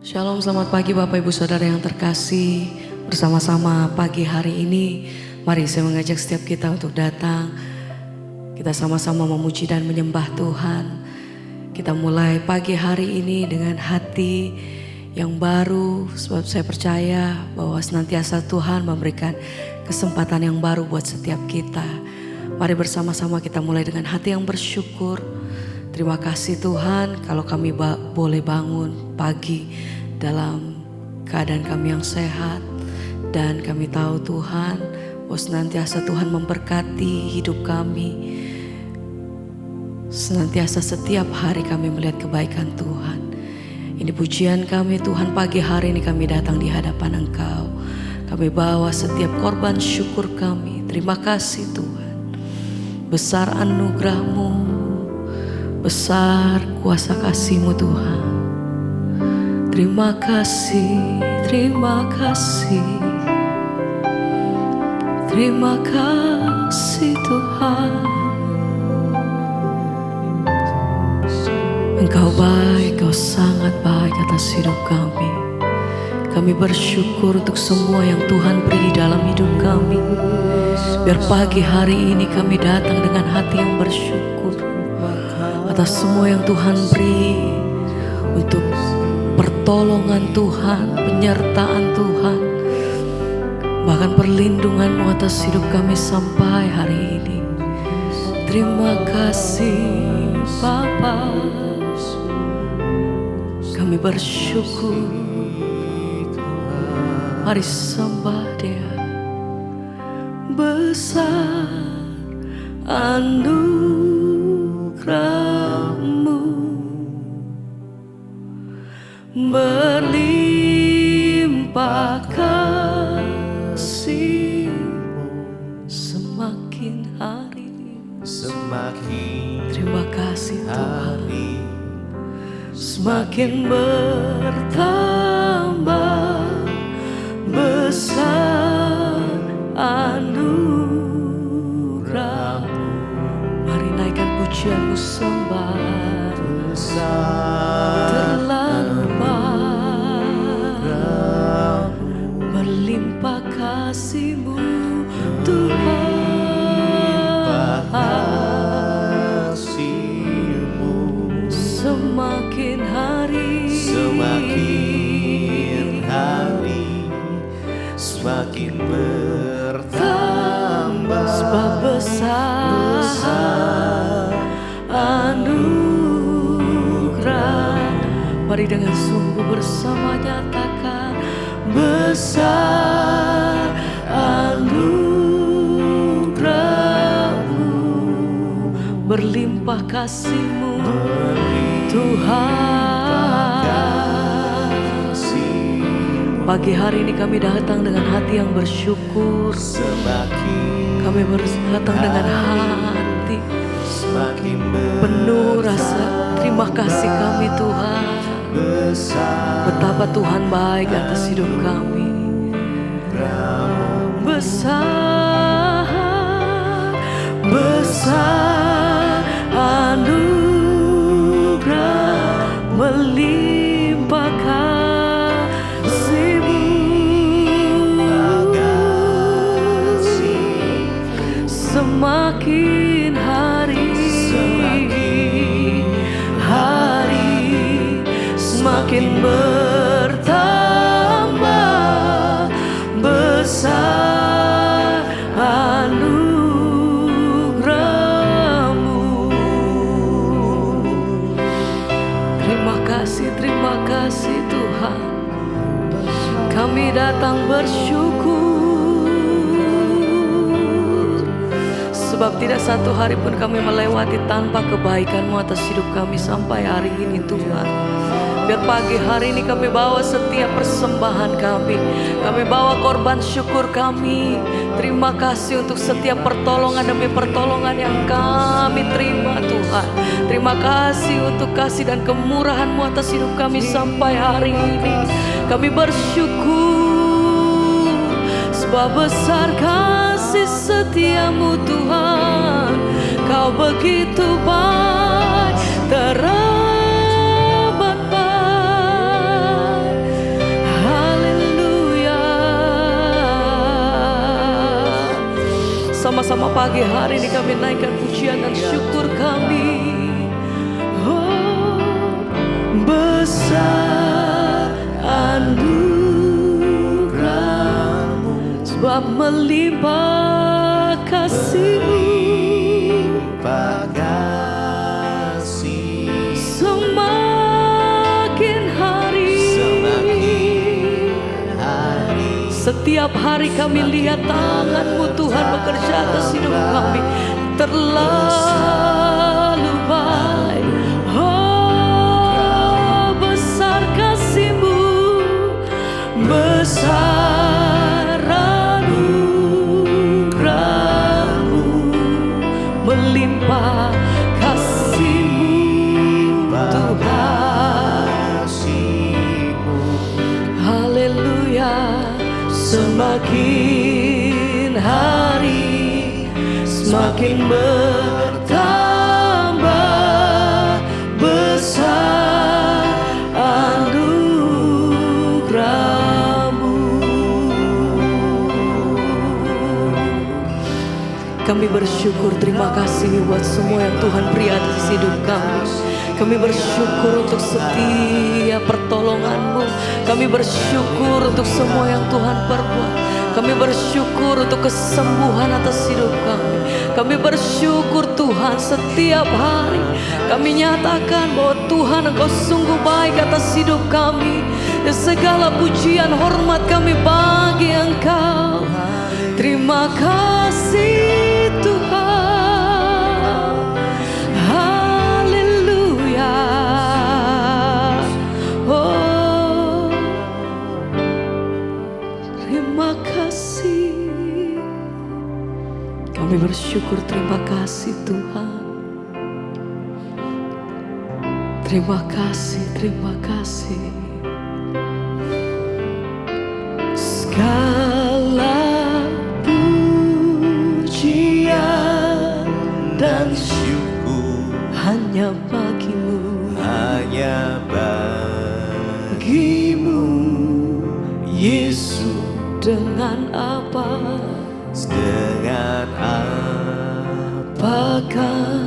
Shalom, selamat pagi Bapak Ibu Saudara yang terkasih. Bersama-sama pagi hari ini, mari saya mengajak setiap kita untuk datang. Kita sama-sama memuji dan menyembah Tuhan. Kita mulai pagi hari ini dengan hati yang baru. Sebab saya percaya bahwa senantiasa Tuhan memberikan kesempatan yang baru buat setiap kita. Mari bersama-sama kita mulai dengan hati yang bersyukur. Terima kasih Tuhan kalau kami boleh bangun pagi dalam keadaan kami yang sehat. Dan kami tahu Tuhan bahwa senantiasa Tuhan memberkati hidup kami. Senantiasa setiap hari kami melihat kebaikan Tuhan. Ini pujian kami Tuhan, pagi hari ini kami datang di hadapan Engkau. Kami bawa setiap korban syukur kami. Terima kasih Tuhan. Besar anugerah-Mu, besar kuasa kasih-Mu Tuhan. Terima kasih, terima kasih. Terima kasih Tuhan. Engkau baik, Engkau sangat baik atas hidup kami. Kami bersyukur untuk semua yang Tuhan beri dalam hidup kami. Biar pagi hari ini kami datang dengan hati yang bersyukur atas semua yang Tuhan beri, untuk pertolongan Tuhan, penyertaan Tuhan, bahkan perlindungan-Mu atas hidup kami sampai hari ini. Terima kasih Bapa, kami bersyukur. Mari sembah Dia. Besar anugerah-Mu, berlimpah kasih-Mu, semakin hari terima kasih Tuhan, semakin bertambah besar anugerah-Mu. Mari naikkan pujian-Mu, sembah. Terlalu banyak berlimpah kasih-Mu Tuhan. Semakin hari semakin bertambah, sebab besar anugerah. Mari dengan sungguh bersama nyatakan, besar anugerah-Mu, berlimpah kasih-Mu Tuhan. Pagi hari ini kami datang dengan hati yang bersyukur. Kami datang dengan hati penuh rasa terima kasih kami Tuhan. Betapa Tuhan baik atas hidup kami. Besar, besar anugerah, melimpah kasih-Mu. Semakin hari semakin bertambah besar anugerah-Mu. Terima kasih Tuhan. Kami datang bersyukur, sebab tidak satu hari pun kami melewati tanpa kebaikan-Mu atas hidup kami sampai hari ini Tuhan. Biar pagi hari ini kami bawa setiap persembahan kami. Kami bawa korban syukur kami. Terima kasih untuk setiap pertolongan demi pertolongan yang kami terima Tuhan. Terima kasih untuk kasih dan kemurahan-Mu atas hidup kami sampai hari ini. Kami bersyukur, sebab besar kasih setia-Mu Tuhan. Kau begitu baik, teramat baik. sama-sama pagi hari ini kami naikkan pujian dan syukur kami. Oh, besar anugerah-Mu, sebab melimpah kasih-Mu. Setiap hari kami lihat tangan-Mu Tuhan bekerja atas hidup kami. Terlalu baik. Oh, besar kasih-Mu, besar anugerah-Mu, melimpah kasih-Mu Tuhan. Haleluya. Semakin hari semakin bertambah besar anugerah-Mu. Kami bersyukur, terima kasih buat semua yang Tuhan beri atas hidup kami. Kami bersyukur untuk setiap pertolongan-Mu. Kami bersyukur untuk semua yang Tuhan perbuat. Kami bersyukur untuk kesembuhan atas hidup kami. Kami bersyukur Tuhan setiap hari. Kami nyatakan bahwa Tuhan Engkau sungguh baik atas hidup kami. Dan segala pujian hormat kami bagi Engkau. Terima kasih Tuhan. Kami bersyukur, terima kasih Tuhan. Terima kasih, terima kasih. Segala pujian dan syukur hanya bagi-Mu, hanya bagi-Mu, Yesus. Dengan apa? Dengan apakah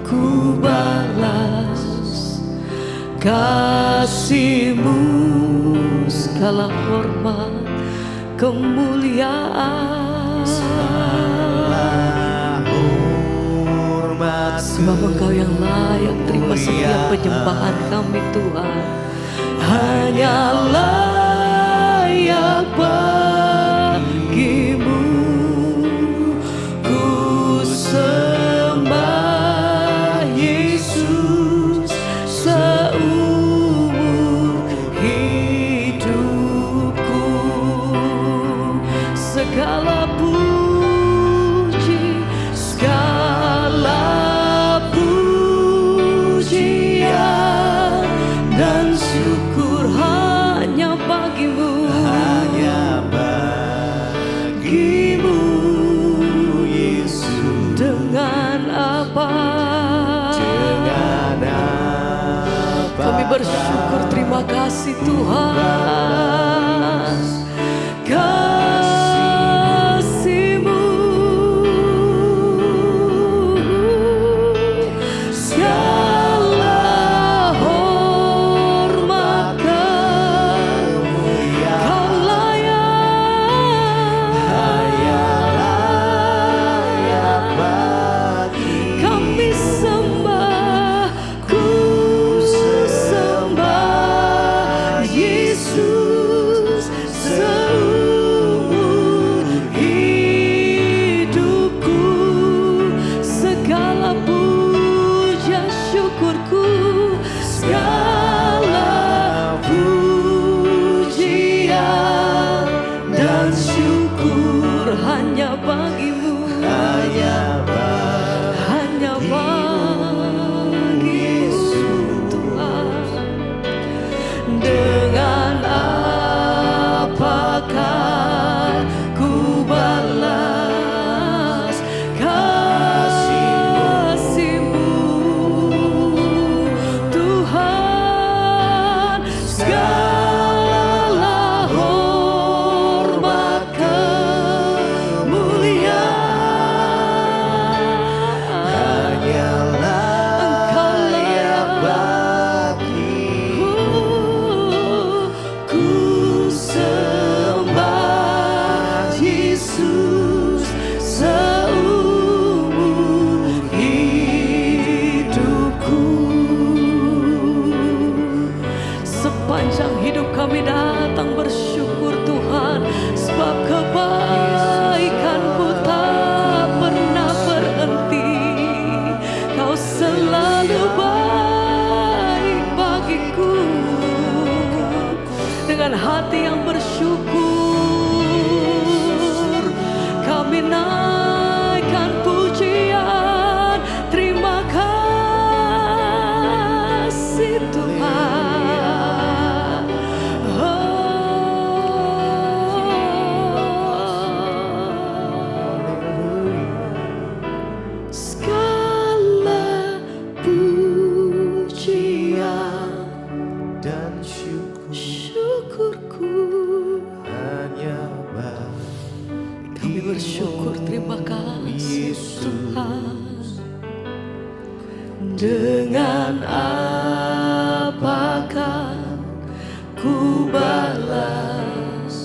ku balas kasih-Mu? Segala hormat, kemuliaan, sebab Engkau yang layak terima setiap penyembahan kami Tuhan. Hanya layak bagi-Mu. Segala puji, segala pujian dan syukur hanya bagi-Mu, hanya bagi-Mu, Yesus. Dengan apa? Dengan apa? Kami bersyukur, terima kasih Tuhan. Yesus. dengan hati yang bersyukur, kami naikkan pujian. Terima kasih Tuhan. Segala pujian dan syukurku hanya kami bersyukur. Terima kasih Tuhan. Dengan apakah ku balas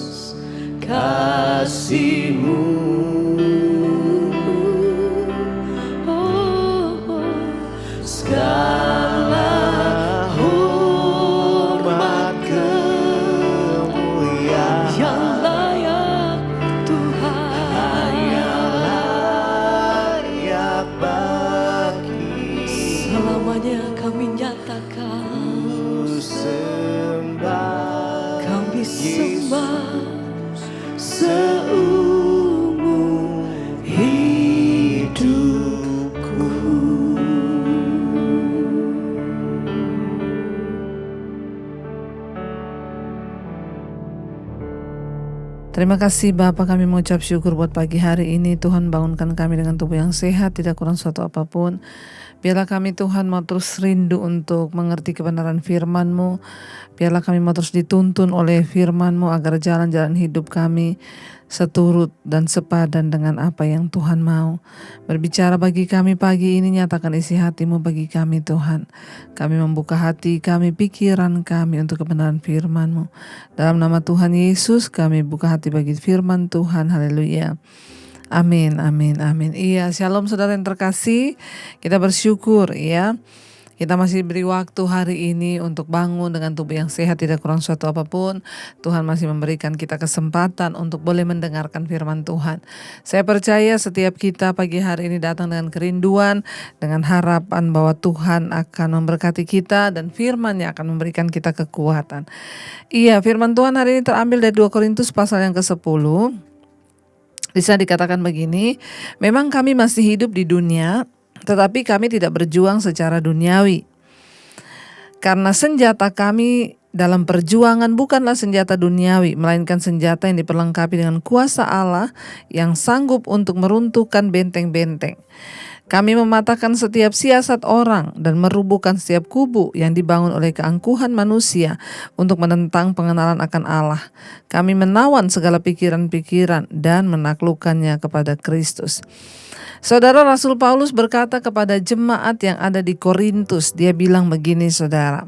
kasih-Mu? Segala hormat kemuliaan yang layak Tuhan, layak bagi selamanya kami nyatakan, kami sembah seumur hidupku. Terima kasih Bapa, kami mengucap syukur buat pagi hari ini. Tuhan bangunkan kami dengan tubuh yang sehat, tidak kurang suatu apapun. Biarlah kami Tuhan mau terus rindu untuk mengerti kebenaran firman-Mu. Biarlah kami mau terus dituntun oleh firman-Mu agar jalan-jalan hidup kami seturut dan sepadan dengan apa yang Tuhan mau. Berbicara bagi kami pagi ini, nyatakan isi hati-Mu bagi kami Tuhan. Kami membuka hati kami, pikiran kami untuk kebenaran firman-Mu. Dalam nama Tuhan Yesus kami buka hati bagi firman Tuhan. Haleluya. Amin, amin, amin. Iya, shalom saudara yang terkasih. Kita bersyukur ya. Kita masih beri waktu hari ini untuk bangun dengan tubuh yang sehat, tidak kurang suatu apapun. Tuhan masih memberikan kita kesempatan untuk boleh mendengarkan firman Tuhan. Saya percaya setiap kita pagi hari ini datang dengan kerinduan, dengan harapan bahwa Tuhan akan memberkati kita dan firman-Nya akan memberikan kita kekuatan. Iya, firman Tuhan hari ini terambil dari 2 Korintus pasal yang ke-10. Di sana dikatakan begini, memang kami masih hidup di dunia, tetapi kami tidak berjuang secara duniawi. Karena senjata kami dalam perjuangan bukanlah senjata duniawi, melainkan senjata yang diperlengkapi dengan kuasa Allah yang sanggup untuk meruntuhkan benteng-benteng. Kami mematahkan setiap siasat orang dan merubuhkan setiap kubu yang dibangun oleh keangkuhan manusia untuk menentang pengenalan akan Allah. Kami menawan segala pikiran-pikiran dan menaklukkannya kepada Kristus. Saudara, Rasul Paulus berkata kepada jemaat yang ada di Korintus, dia bilang begini saudara.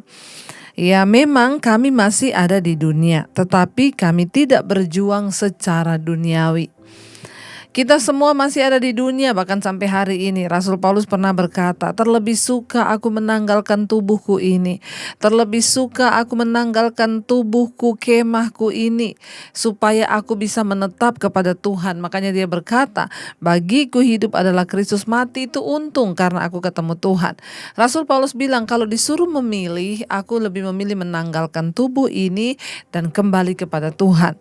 Ya, memang kami masih ada di dunia, tetapi kami tidak berjuang secara duniawi. Kita semua masih ada di dunia, bahkan sampai hari ini. Rasul Paulus pernah berkata, terlebih suka aku menanggalkan tubuhku ini. Terlebih suka aku menanggalkan tubuhku, kemahku ini, supaya aku bisa menetap kepada Tuhan. Makanya dia berkata, bagiku hidup adalah Kristus, mati itu untung karena aku ketemu Tuhan. Rasul Paulus bilang, kalau disuruh memilih, aku lebih memilih menanggalkan tubuh ini dan kembali kepada Tuhan.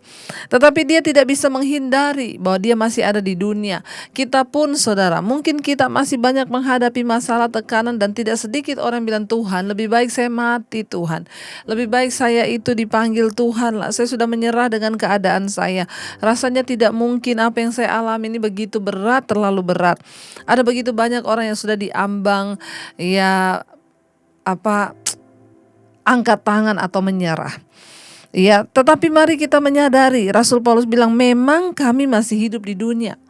Tetapi dia tidak bisa menghindari bahwa dia masih ada di dunia. Kita pun saudara, mungkin kita masih banyak menghadapi masalah, tekanan, dan tidak sedikit orang bilang, Tuhan lebih baik saya mati Tuhan, lebih baik saya itu dipanggil Tuhan lah, saya sudah menyerah dengan keadaan saya, rasanya tidak mungkin apa yang saya alami ini begitu berat, terlalu berat. Ada begitu banyak orang yang sudah diambang angkat tangan atau menyerah. Ya, tetapi mari kita menyadari, Rasul Paulus bilang memang kami masih hidup di dunia.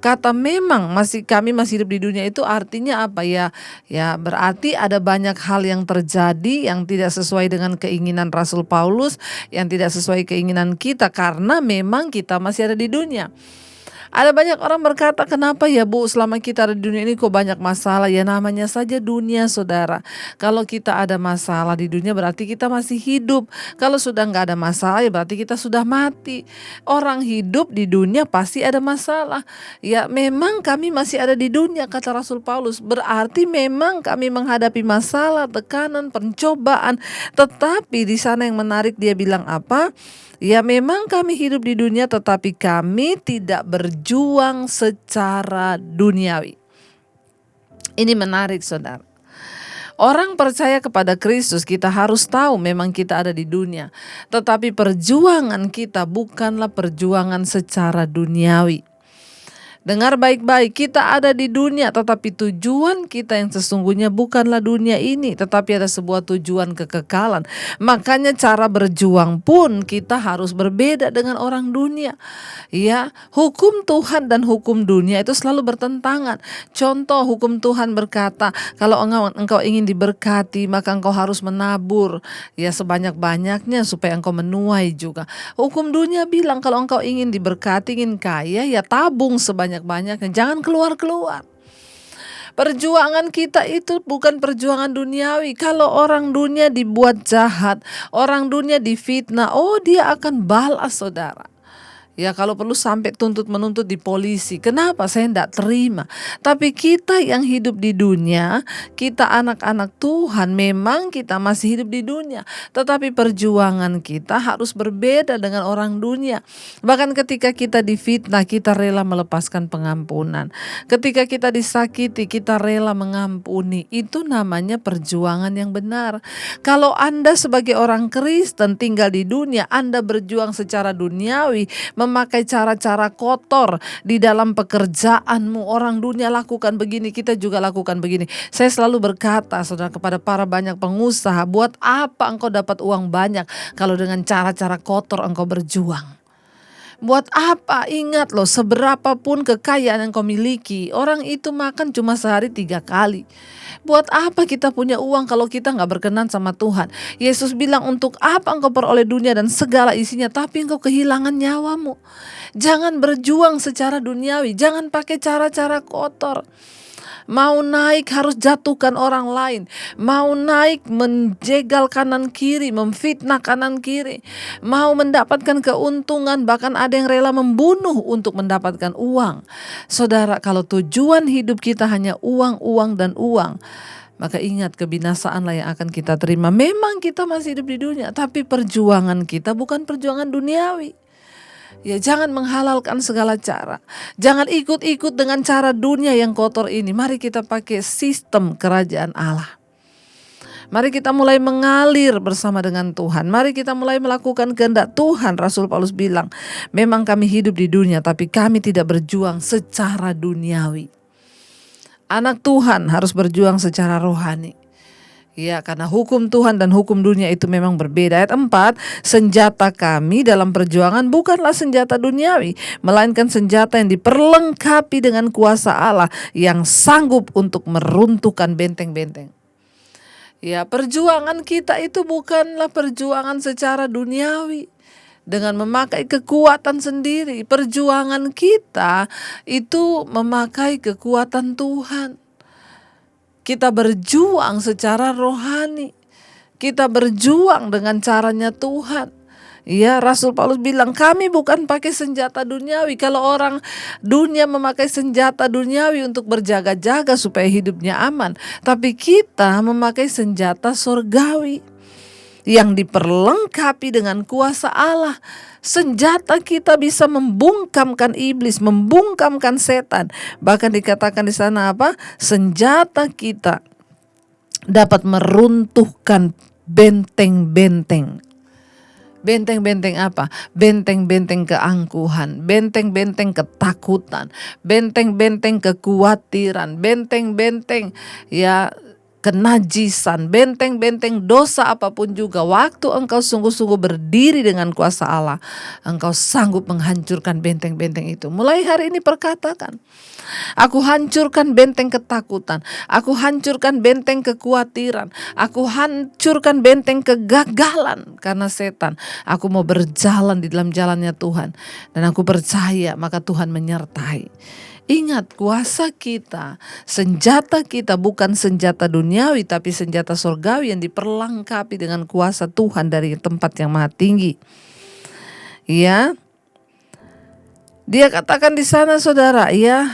Kata memang kami masih hidup di dunia itu artinya apa ya? Ya, berarti ada banyak hal yang terjadi yang tidak sesuai dengan keinginan Rasul Paulus, yang tidak sesuai keinginan kita, karena memang kita masih ada di dunia. Ada banyak orang berkata, kenapa ya Bu selama kita ada di dunia ini kok banyak masalah? Ya namanya saja dunia saudara. Kalau kita ada masalah di dunia berarti kita masih hidup. Kalau sudah nggak ada masalah ya berarti kita sudah mati. Orang hidup di dunia pasti ada masalah. Ya memang kami masih ada di dunia kata Rasul Paulus. Berarti memang kami menghadapi masalah, tekanan, pencobaan. Tetapi di sana yang menarik dia bilang apa? Ya memang kami hidup di dunia tetapi kami tidak berjuang secara duniawi. Ini menarik saudara. Orang percaya kepada Kristus kita harus tahu memang kita ada di dunia. Tetapi perjuangan kita bukanlah perjuangan secara duniawi. Dengar baik-baik, kita ada di dunia tetapi tujuan kita yang sesungguhnya bukanlah dunia ini, tetapi ada sebuah tujuan kekekalan. Makanya cara berjuang pun kita harus berbeda dengan orang dunia. Ya, hukum Tuhan dan hukum dunia itu selalu bertentangan. Contoh, hukum Tuhan berkata, kalau engkau ingin diberkati, maka engkau harus menabur ya sebanyak-banyaknya supaya engkau menuai juga. Hukum dunia bilang kalau engkau ingin diberkati, ingin kaya, ya tabung sebanyak-banyaknya, jangan keluar-keluar. Perjuangan kita itu bukan perjuangan duniawi. Kalau orang dunia dibuat jahat, orang dunia difitnah, oh dia akan balas saudara. Ya kalau perlu sampai menuntut di polisi. Kenapa? Saya tidak terima. Tapi kita yang hidup di dunia, kita anak-anak Tuhan, memang kita masih hidup di dunia. Tetapi perjuangan kita harus berbeda dengan orang dunia. Bahkan ketika kita difitnah, kita rela melepaskan pengampunan. Ketika kita disakiti, kita rela mengampuni. Itu namanya perjuangan yang benar. Kalau Anda sebagai orang Kristen tinggal di dunia, Anda berjuang secara duniawi, memakai cara-cara kotor di dalam pekerjaanmu. Orang dunia lakukan begini, kita juga lakukan begini. Saya selalu berkata saudara kepada para banyak pengusaha, buat apa engkau dapat uang banyak kalau dengan cara-cara kotor engkau berjuang? Buat apa? Ingat loh, seberapapun kekayaan yang kau miliki, orang itu makan cuma sehari 3 kali. Buat apa kita punya uang kalau kita gak berkenan sama Tuhan? Yesus bilang, untuk apa engkau peroleh dunia dan segala isinya, tapi engkau kehilangan nyawamu. Jangan berjuang secara duniawi, jangan pakai cara-cara kotor. Mau naik harus jatuhkan orang lain. Mau naik menjegal kanan kiri, memfitnah kanan kiri. Mau mendapatkan keuntungan, bahkan ada yang rela membunuh untuk mendapatkan uang. Saudara, kalau tujuan hidup kita hanya uang, uang, dan uang, maka ingat kebinasaanlah yang akan kita terima. Memang kita masih hidup di dunia, tapi perjuangan kita bukan perjuangan duniawi. Ya jangan menghalalkan segala cara. Jangan ikut-ikut dengan cara dunia yang kotor ini. Mari kita pakai sistem kerajaan Allah. Mari kita mulai mengalir bersama dengan Tuhan. Mari kita mulai melakukan kehendak Tuhan. Rasul Paulus bilang, memang kami hidup di dunia tapi kami tidak berjuang secara duniawi. Anak Tuhan harus berjuang secara rohani. Ya, karena hukum Tuhan dan hukum dunia itu memang berbeda. Ayat 4, senjata kami dalam perjuangan bukanlah senjata duniawi, melainkan senjata yang diperlengkapi dengan kuasa Allah yang sanggup untuk meruntuhkan benteng-benteng. Ya, perjuangan kita itu bukanlah perjuangan secara duniawi dengan memakai kekuatan sendiri. Perjuangan kita itu memakai kekuatan Tuhan. Kita berjuang secara rohani. Kita berjuang dengan caranya Tuhan. Ya, Rasul Paulus bilang, kami bukan pakai senjata duniawi. Kalau orang dunia memakai senjata duniawi untuk berjaga-jaga supaya hidupnya aman. Tapi kita memakai senjata surgawi yang diperlengkapi dengan kuasa Allah. Senjata kita bisa membungkamkan iblis, membungkamkan setan. Bahkan dikatakan di sana apa? Senjata kita dapat meruntuhkan benteng-benteng. Benteng-benteng apa? Benteng-benteng keangkuhan, benteng-benteng ketakutan, benteng-benteng kekhawatiran, benteng-benteng ya kenajisan, benteng-benteng dosa apapun juga, waktu engkau sungguh-sungguh berdiri dengan kuasa Allah, engkau sanggup menghancurkan benteng-benteng itu. Mulai hari ini perkatakan, aku hancurkan benteng ketakutan, aku hancurkan benteng kekhawatiran, aku hancurkan benteng kegagalan karena setan. Aku mau berjalan di dalam jalannya Tuhan, dan aku percaya maka Tuhan menyertai. Ingat, kuasa kita, senjata kita bukan senjata duniawi, tapi senjata surgawi yang diperlengkapi dengan kuasa Tuhan dari tempat yang maha tinggi. Ya, dia katakan di sana saudara, ya,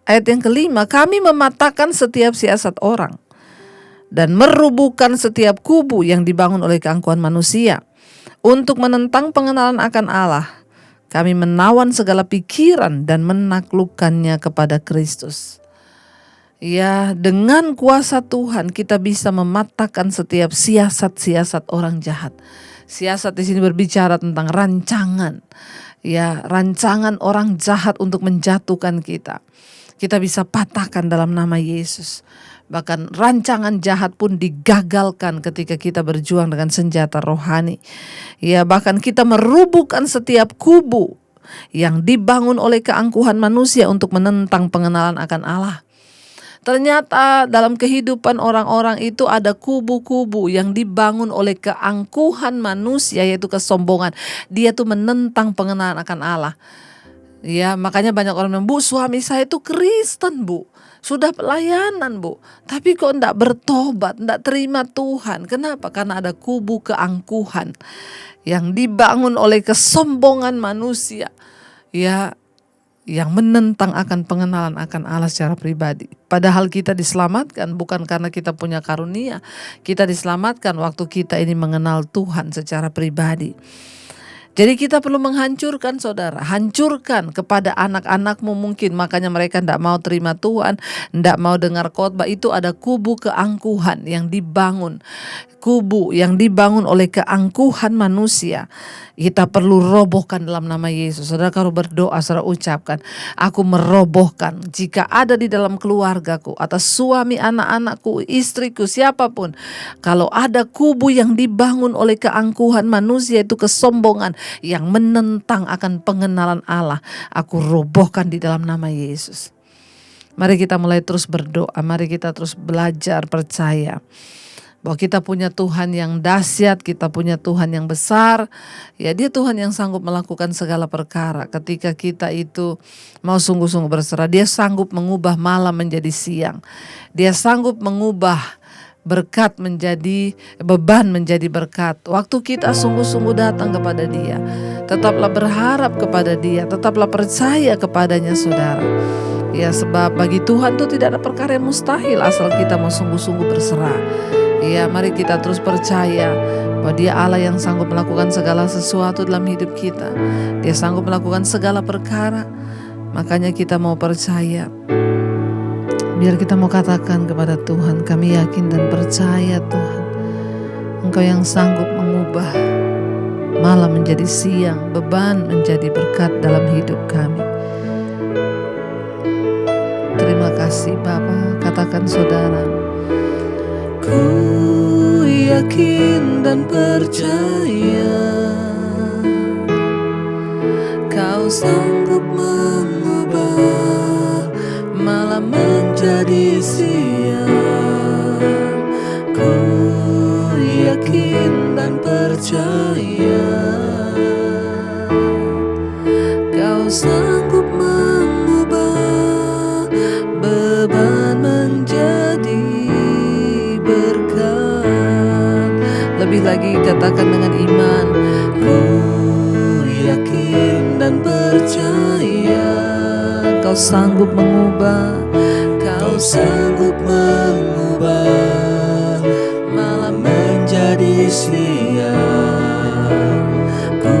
ayat yang kelima, kami mematahkan setiap siasat orang dan merubuhkan setiap kubu yang dibangun oleh keangkuhan manusia untuk menentang pengenalan akan Allah. Kami menawan segala pikiran dan menaklukkannya kepada Kristus. Ya, dengan kuasa Tuhan kita bisa mematahkan setiap siasat-siasat orang jahat. Siasat di sini berbicara tentang rancangan. Ya, rancangan orang jahat untuk menjatuhkan kita. Kita bisa patahkan dalam nama Yesus. Bahkan rancangan jahat pun digagalkan ketika kita berjuang dengan senjata rohani. Ya, bahkan kita merubuhkan setiap kubu yang dibangun oleh keangkuhan manusia untuk menentang pengenalan akan Allah. Ternyata dalam kehidupan orang-orang itu ada kubu-kubu yang dibangun oleh keangkuhan manusia, yaitu kesombongan. Dia tuh menentang pengenalan akan Allah. Ya, makanya banyak orang bilang, Bu, suami saya itu Kristen, Bu. Sudah pelayanan, Bu. Tapi kok enggak bertobat, enggak terima Tuhan. Kenapa? Karena ada kubu keangkuhan yang dibangun oleh kesombongan manusia. Ya, yang menentang akan pengenalan akan Allah secara pribadi. Padahal kita diselamatkan bukan karena kita punya karunia. Kita diselamatkan waktu kita ini mengenal Tuhan secara pribadi. Jadi kita perlu menghancurkan saudara, hancurkan kepada anak-anakmu mungkin, makanya mereka tidak mau terima Tuhan, tidak mau dengar khotbah. Itu ada kubu keangkuhan yang dibangun, kubu yang dibangun oleh keangkuhan manusia. Kita perlu robohkan dalam nama Yesus. Saudara, kalau berdoa, saudara ucapkan, aku merobohkan jika ada di dalam keluargaku, atas suami, anak-anakku, istriku, siapapun. Kalau ada kubu yang dibangun oleh keangkuhan manusia, itu kesombongan yang menentang akan pengenalan Allah, aku robohkan di dalam nama Yesus. Mari kita mulai terus berdoa, mari kita terus belajar percaya bahwa kita punya Tuhan yang dahsyat, kita punya Tuhan yang besar. Ya, Dia Tuhan yang sanggup melakukan segala perkara. Ketika kita itu mau sungguh-sungguh berserah, Dia sanggup mengubah malam menjadi siang. Dia sanggup mengubah berkat menjadi beban, menjadi berkat. Waktu kita sungguh-sungguh datang kepada Dia, tetaplah berharap kepada Dia, tetaplah percaya kepadanya saudara. Ya, sebab bagi Tuhan itu tidak ada perkara yang mustahil asal kita mau sungguh-sungguh berserah. Ya, mari kita terus percaya bahwa Dia Allah yang sanggup melakukan segala sesuatu dalam hidup kita. Dia sanggup melakukan segala perkara. Makanya kita mau percaya. Biar kita mau katakan kepada Tuhan, kami yakin dan percaya Tuhan, Engkau yang sanggup mengubah malam menjadi siang, beban menjadi berkat dalam hidup kami. Terima kasih Bapa. Katakan saudara, ku yakin dan percaya Kau sanggup mengubah malam menjadi siang. Ku yakin dan percaya Kau sanggup mengubah beban menjadi berkat. Lebih lagi katakan dengan iman, ku yakin dan percaya Kau sanggup mengubah, Kau sanggup mengubah malam menjadi siang. Ku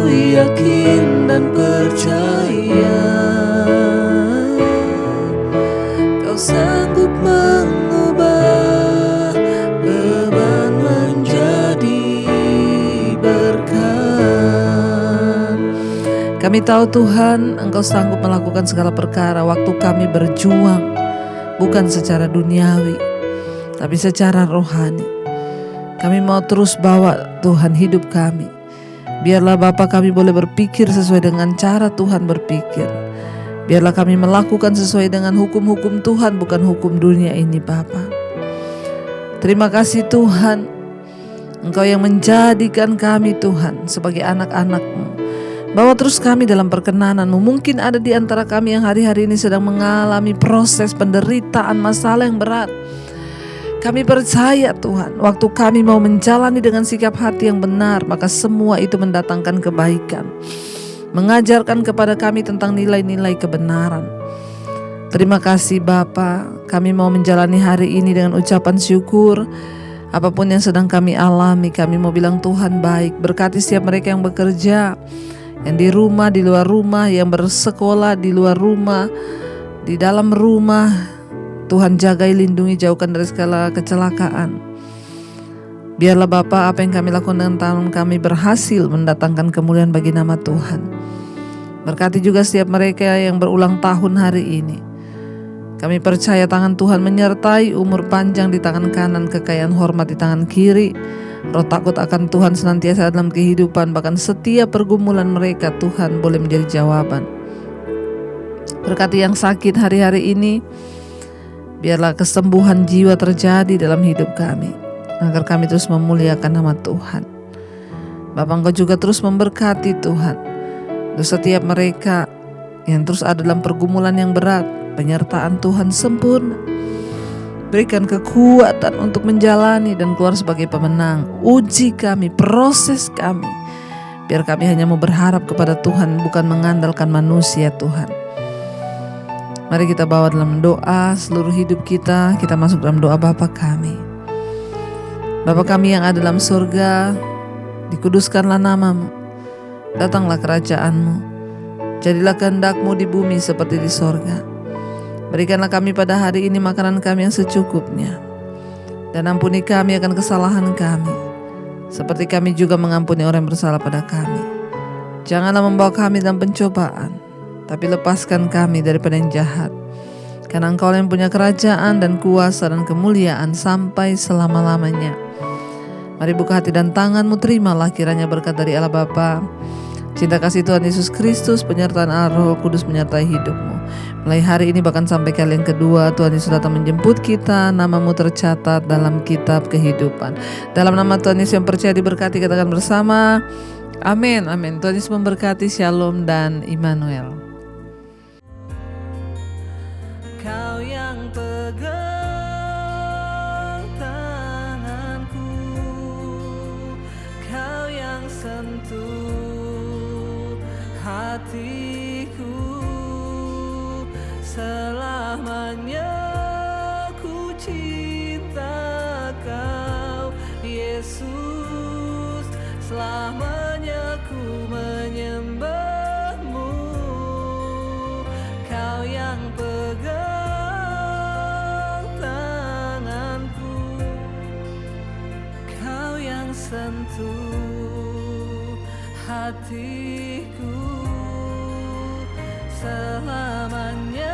yakin dan percaya Kau sanggup mengubah beban menjadi berkat. Kami tahu Tuhan, Engkau sanggup melakukan segala perkara waktu kami berjuang bukan secara duniawi, tapi secara rohani. Kami mau terus bawa Tuhan hidup kami. Biarlah Bapa kami boleh berpikir sesuai dengan cara Tuhan berpikir. Biarlah kami melakukan sesuai dengan hukum-hukum Tuhan, bukan hukum dunia ini Bapa. Terima kasih Tuhan, Engkau yang menjadikan kami Tuhan sebagai anak-anak-Mu. Bawa terus kami dalam perkenanan-Mu. Mungkin ada di antara kami yang hari-hari ini sedang mengalami proses penderitaan, masalah yang berat. Kami percaya Tuhan, waktu kami mau menjalani dengan sikap hati yang benar, maka semua itu mendatangkan kebaikan. Mengajarkan kepada kami tentang nilai-nilai kebenaran. Terima kasih Bapa, kami mau menjalani hari ini dengan ucapan syukur. Apapun yang sedang kami alami, kami mau bilang Tuhan baik. Berkati setiap mereka yang bekerja, yang di rumah, di luar rumah, yang bersekolah, di luar rumah, di dalam rumah. Tuhan jagai, lindungi, jauhkan dari segala kecelakaan. Biarlah Bapa, apa yang kami lakukan dengan tangan kami berhasil mendatangkan kemuliaan bagi nama Tuhan. Berkati juga setiap mereka yang berulang tahun hari ini. Kami percaya tangan Tuhan menyertai, umur panjang di tangan kanan, kekayaan hormat di tangan kiri. Roh takut akan Tuhan senantiasa dalam kehidupan, bahkan setiap pergumulan mereka Tuhan boleh menjadi jawaban. Berkati yang sakit hari-hari ini, biarlah kesembuhan jiwa terjadi dalam hidup kami, agar kami terus memuliakan nama Tuhan. Bapa, Engkau juga terus memberkati Tuhan untuk setiap mereka yang terus ada dalam pergumulan yang berat. Penyertaan Tuhan sempurna. Berikan kekuatan untuk menjalani dan keluar sebagai pemenang. Uji kami, proses kami. Biar kami hanya mau berharap kepada Tuhan, bukan mengandalkan manusia Tuhan. Mari kita bawa dalam doa seluruh hidup kita. Kita masuk dalam doa Bapa kami. Bapa kami yang ada dalam surga, dikuduskanlah nama-Mu. Datanglah kerajaan-Mu. Jadilah kehendak-Mu di bumi seperti di surga. Berikanlah kami pada hari ini makanan kami yang secukupnya. Dan ampuni kami akan kesalahan kami, seperti kami juga mengampuni orang yang bersalah pada kami. Janganlah membawa kami dalam pencobaan, tapi lepaskan kami daripada yang jahat. Karena Engkau yang punya kerajaan dan kuasa dan kemuliaan sampai selama-lamanya. Mari buka hati dan tangan-Mu, terimalah kiranya berkat dari Allah Bapa, cinta kasih Tuhan Yesus Kristus, penyertaan Allah Roh Kudus menyertai hidup-Mu. Mulai hari ini bahkan sampai kali yang kedua, Tuhan Yesus datang menjemput kita, nama-Mu tercatat dalam kitab kehidupan. Dalam nama Tuhan Yesus yang percaya diberkati, katakan bersama, amin, amin. Tuhan Yesus memberkati, shalom dan Immanuel. Kau yang pegang tanganku, Kau yang sentuh hatiku, selamanya ku cinta Kau, Yesus, selamanya ku menyembah-Mu. Kau yang pegang tanganku, Kau yang sentuh hatiku, selamanya